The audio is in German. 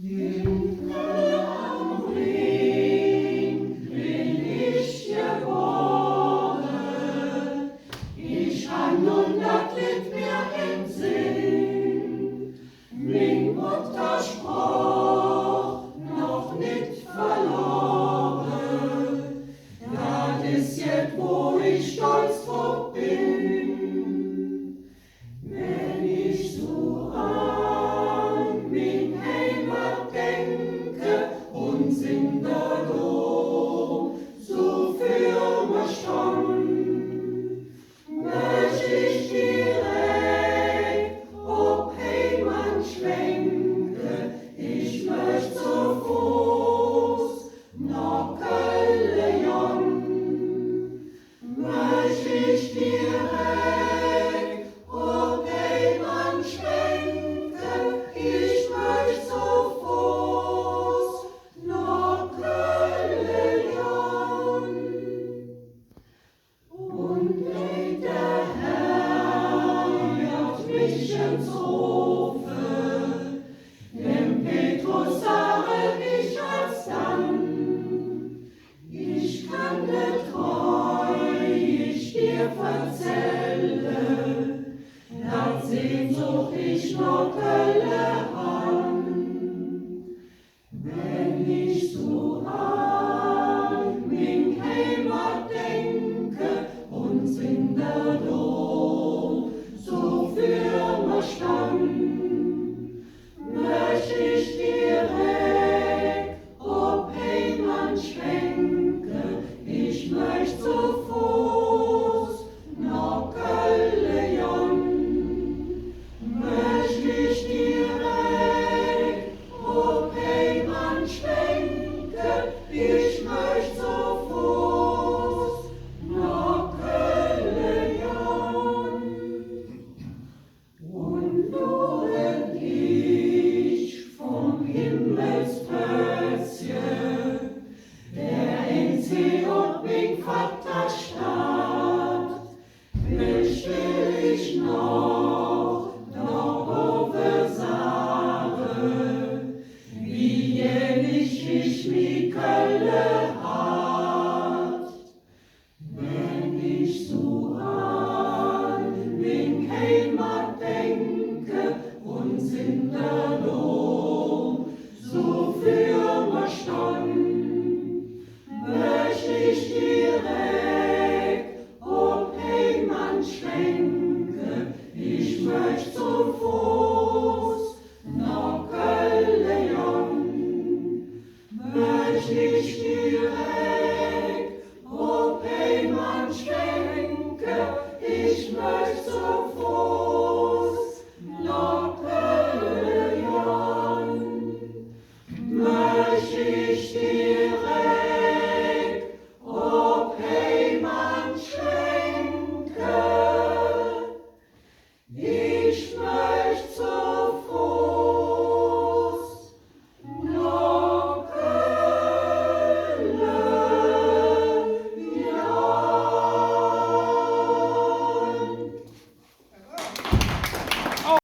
Am Ring bin ich geboren, ich han nun dat Lied mir im Sinn. Min Muttersprach noch nicht verloren, dat is jet, wo ich stolz drauf bin. Wenn ich so an min Heimat denke und sing da do, so für mich stand, möcht ich direkt ob Heimat schwenke, ich möcht zu Fuß nach Köln jon, möcht ich direkt ob Heimat schwenke, ich möcht zu Fuß nach Köln jon. Und der Herr hat mich ins Hofe, dem Petrus sage ich alsdann, ich kann nicht treu, ich dir verzelle, dat Sehnsucht ich noch Kölle an. Wenn ich so an min Heimat denke und sing da do, so für mich stand, möcht ich direkt ob Heimat schwenke, ich möcht zu Fuß nach Köln jon, möcht ich direkt ob Heimat schwenke, ich möcht zu Fuß nach Köln jon. Und nur wenn ich vom Himmelsplätzchen, der in See und min Vater Stadt, will ich noch oben sagen, wie jährlich ich mi Kölle hat. Wenn ich so an min Heimat denke und sing da do, so für mich stand, möcht ich direkt ob Heimat schwenke, ich möcht zu Fuß nach Köln jon, möcht ich